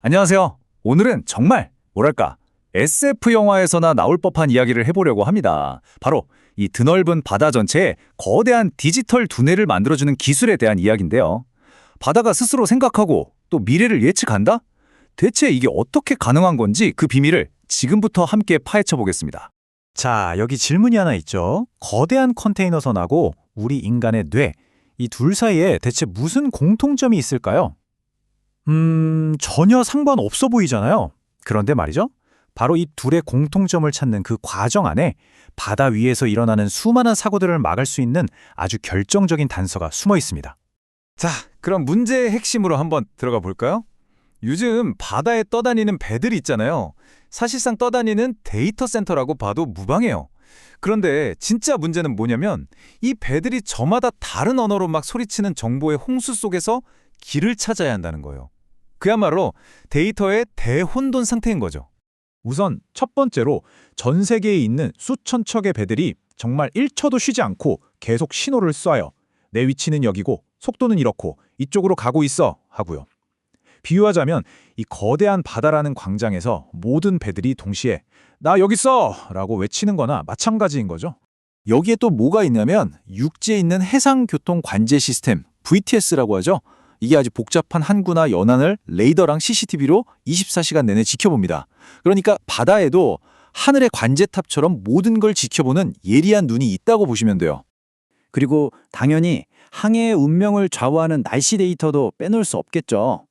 안녕하세요. 오늘은 정말 뭐랄까 SF 영화에서나 나올 법한 이야기를 해보려고 합니다. 바로 이 드넓은 바다 전체에 거대한 디지털 두뇌를 만들어주는 기술에 대한 이야기인데요. 바다가 스스로 생각하고 또 미래를 예측한다? 대체 이게 어떻게 가능한 건지 그 비밀을 지금부터 함께 파헤쳐 보겠습니다. 자, 여기 질문이 하나 있죠. 거대한 컨테이너 선하고 우리 인간의 뇌, 이 둘 사이에 대체 무슨 공통점이 있을까요? 전혀 상관없어 보이잖아요. 그런데 말이죠. 바로 이 둘의 공통점을 찾는 그 과정 안에 바다 위에서 일어나는 수많은 사고들을 막을 수 있는 아주 결정적인 단서가 숨어 있습니다. 자, 그럼 문제의 핵심으로 한번 들어가 볼까요? 요즘 바다에 떠다니는 배들이 있잖아요. 사실상 떠다니는 데이터 센터라고 봐도 무방해요. 그런데 진짜 문제는 뭐냐면 이 배들이 저마다 다른 언어로 막 소리치는 정보의 홍수 속에서 길을 찾아야 한다는 거예요. 그야말로 데이터의 대혼돈 상태인 거죠. 우선 첫 번째로 전 세계에 있는 수천 척의 배들이 정말 1초도 쉬지 않고 계속 신호를 쏴요. 내 위치는 여기고 속도는 이렇고 이쪽으로 가고 있어 하고요. 비유하자면 이 거대한 바다라는 광장에서 모든 배들이 동시에 나 여기 있어! 라고 외치는 거나 마찬가지인 거죠. 여기에 또 뭐가 있냐면 육지에 있는 해상교통 관제 시스템, VTS라고 하죠. 이게 아주 복잡한 항구나 연안을 레이더랑 CCTV로 24시간 내내 지켜봅니다. 그러니까 바다에도 하늘의 관제탑처럼 모든 걸 지켜보는 예리한 눈이 있다고 보시면 돼요. 그리고 당연히 항해의 운명을 좌우하는 날씨 데이터도 빼놓을 수 없겠죠.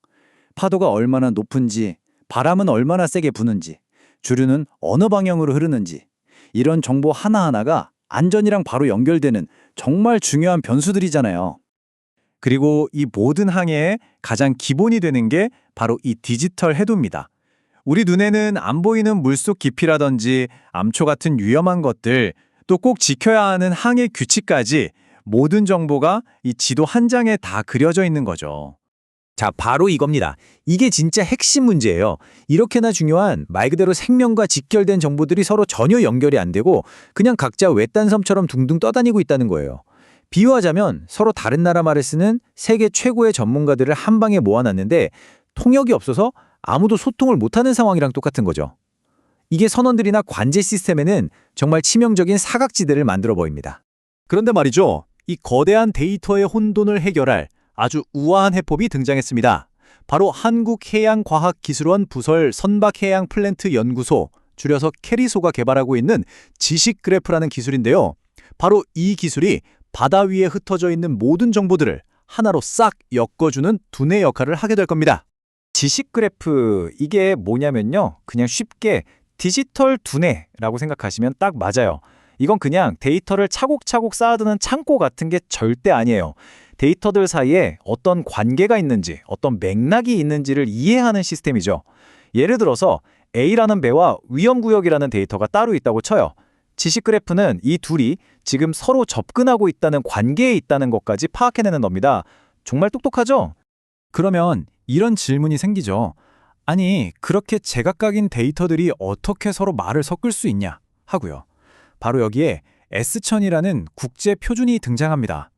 파도가 얼마나 높은지, 바람은 얼마나 세게 부는지, 주류는 어느 방향으로 흐르는지, 이런 정보 하나하나가 안전이랑 바로 연결되는 정말 중요한 변수들이잖아요. 그리고 이 모든 항해의 가장 기본이 되는 게 바로 이 디지털 해도입니다. 우리 눈에는 안 보이는 물속 깊이라든지 암초 같은 위험한 것들, 또 꼭 지켜야 하는 항해 규칙까지 모든 정보가 이 지도 한 장에 다 그려져 있는 거죠. 자, 바로 이겁니다. 이게 진짜 핵심 문제예요. 이렇게나 중요한 말 그대로 생명과 직결된 정보들이 서로 전혀 연결이 안 되고 그냥 각자 외딴 섬처럼 둥둥 떠다니고 있다는 거예요. 비유하자면 서로 다른 나라 말을 쓰는 세계 최고의 전문가들을 한 방에 모아놨는데 통역이 없어서 아무도 소통을 못하는 상황이랑 똑같은 거죠. 이게 선원들이나 관제 시스템에는 정말 치명적인 사각지대를 만들어 보입니다. 그런데 말이죠. 이 거대한 데이터의 혼돈을 해결할 아주 우아한 해법이 등장했습니다. 바로 한국해양과학기술원 부설 선박해양플랜트 연구소, 줄여서 캐리소가 개발하고 있는 지식그래프라는 기술인데요. 바로 이 기술이 바다 위에 흩어져 있는 모든 정보들을 하나로 싹 엮어주는 두뇌 역할을 하게 될 겁니다. 지식그래프, 이게 뭐냐면요. 그냥 쉽게 디지털 두뇌라고 생각하시면 딱 맞아요. 이건 그냥 데이터를 차곡차곡 쌓아두는 창고 같은 게 절대 아니에요. 데이터들 사이에 어떤 관계가 있는지, 어떤 맥락이 있는지를 이해하는 시스템이죠. 예를 들어서 A라는 배와 위험구역이라는 데이터가 따로 있다고 쳐요. 지식그래프는 이 둘이 지금 서로 접근하고 있다는 관계에 있다는 것까지 파악해내는 겁니다. 정말 똑똑하죠? 그러면 이런 질문이 생기죠. 아니, 그렇게 제각각인 데이터들이 어떻게 서로 말을 섞을 수 있냐 하고요. 바로 여기에 S천이라는 국제 표준이 등장합니다.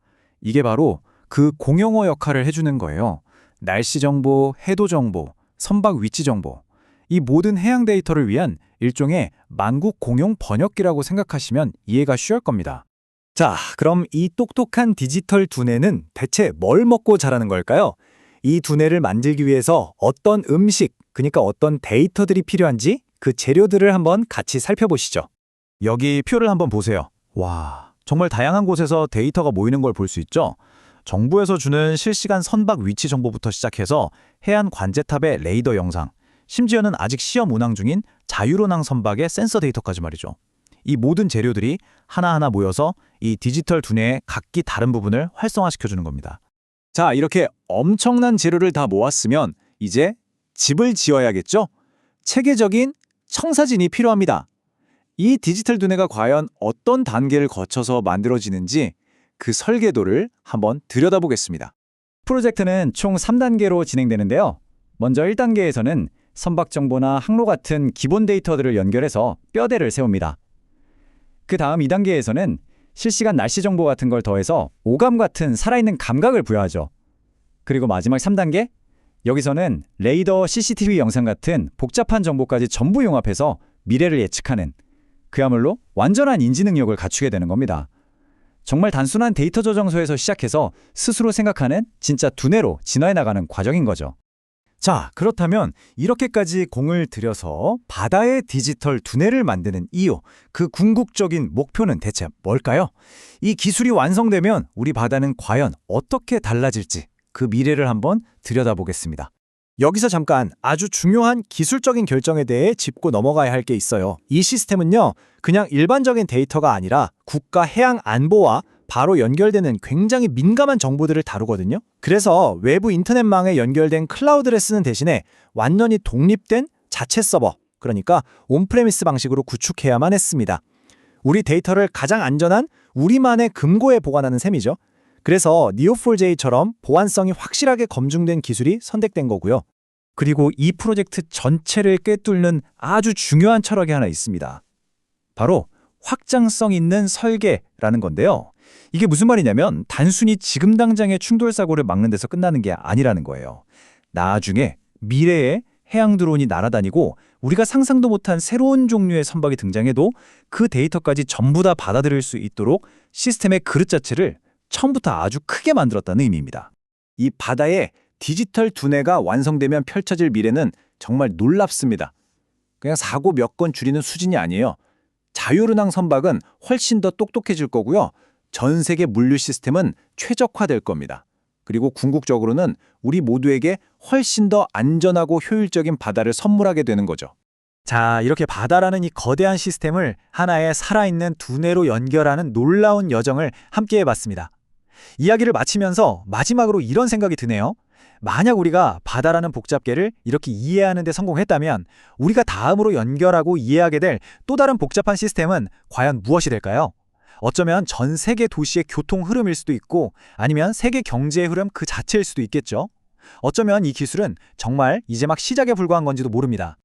이게 바로 그 공용어 역할을 해주는 거예요. 날씨 정보, 해도 정보, 선박 위치 정보, 이 모든 해양 데이터를 위한 일종의 만국 공용 번역기라고 생각하시면 이해가 쉬울 겁니다. 자, 그럼 이 똑똑한 디지털 두뇌는 대체 뭘 먹고 자라는 걸까요? 이 두뇌를 만들기 위해서 어떤 음식, 그러니까 어떤 데이터들이 필요한지 그 재료들을 한번 같이 살펴보시죠. 여기 표를 한번 보세요. 와, 정말 다양한 곳에서 데이터가 모이는 걸 볼 수 있죠? 정부에서 주는 실시간 선박 위치 정보부터 시작해서 해안 관제탑의 레이더 영상, 심지어는 아직 시험 운항 중인 자유로낭 선박의 센서 데이터까지 말이죠. 이 모든 재료들이 하나하나 모여서 이 디지털 두뇌의 각기 다른 부분을 활성화시켜주는 겁니다. 자, 이렇게 엄청난 재료를 다 모았으면 이제 집을 지어야겠죠? 체계적인 청사진이 필요합니다. 이 디지털 두뇌가 과연 어떤 단계를 거쳐서 만들어지는지 그 설계도를 한번 들여다보겠습니다. 프로젝트는 총 3단계로 진행되는데요. 먼저 1단계에서는 선박 정보나 항로 같은 기본 데이터들을 연결해서 뼈대를 세웁니다. 그 다음 2단계에서는 실시간 날씨 정보 같은 걸 더해서 오감 같은 살아있는 감각을 부여하죠. 그리고 마지막 3단계, 여기서는 레이더, CCTV 영상 같은 복잡한 정보까지 전부 융합해서 미래를 예측하는 그야말로 완전한 인지 능력을 갖추게 되는 겁니다. 정말 단순한 데이터 저장소에서 시작해서 스스로 생각하는 진짜 두뇌로 진화해 나가는 과정인 거죠. 자, 그렇다면 이렇게까지 공을 들여서 바다의 디지털 두뇌를 만드는 이유, 그 궁극적인 목표는 대체 뭘까요? 이 기술이 완성되면 우리 바다는 과연 어떻게 달라질지 그 미래를 한번 들여다보겠습니다. 여기서 잠깐 아주 중요한 기술적인 결정에 대해 짚고 넘어가야 할 게 있어요. 이 시스템은요, 그냥 일반적인 데이터가 아니라 국가 해양 안보와 바로 연결되는 굉장히 민감한 정보들을 다루거든요. 그래서 외부 인터넷망에 연결된 클라우드를 쓰는 대신에 완전히 독립된 자체 서버, 그러니까 온프레미스 방식으로 구축해야만 했습니다. 우리 데이터를 가장 안전한 우리만의 금고에 보관하는 셈이죠. 그래서 Neo4j 처럼 보안성이 확실하게 검증된 기술이 선택된 거고요. 그리고 이 프로젝트 전체를 꿰뚫는 아주 중요한 철학이 하나 있습니다. 바로 확장성 있는 설계라는 건데요. 이게 무슨 말이냐면 단순히 지금 당장의 충돌 사고를 막는 데서 끝나는 게 아니라는 거예요. 나중에 미래에 해양 드론이 날아다니고 우리가 상상도 못한 새로운 종류의 선박이 등장해도 그 데이터까지 전부 다 받아들일 수 있도록 시스템의 그릇 자체를 처음부터 아주 크게 만들었다는 의미입니다. 이 바다의 디지털 두뇌가 완성되면 펼쳐질 미래는 정말 놀랍습니다. 그냥 사고 몇 건 줄이는 수준이 아니에요. 자율운항 선박은 훨씬 더 똑똑해질 거고요. 전 세계 물류 시스템은 최적화될 겁니다. 그리고 궁극적으로는 우리 모두에게 훨씬 더 안전하고 효율적인 바다를 선물하게 되는 거죠. 자, 이렇게 바다라는 이 거대한 시스템을 하나의 살아있는 두뇌로 연결하는 놀라운 여정을 함께 해봤습니다. 이야기를 마치면서 마지막으로 이런 생각이 드네요. 만약 우리가 바다라는 복잡계를 이렇게 이해하는 데 성공했다면 우리가 다음으로 연결하고 이해하게 될 또 다른 복잡한 시스템은 과연 무엇이 될까요? 어쩌면 전 세계 도시의 교통 흐름일 수도 있고 아니면 세계 경제의 흐름 그 자체일 수도 있겠죠. 어쩌면 이 기술은 정말 이제 막 시작에 불과한 건지도 모릅니다.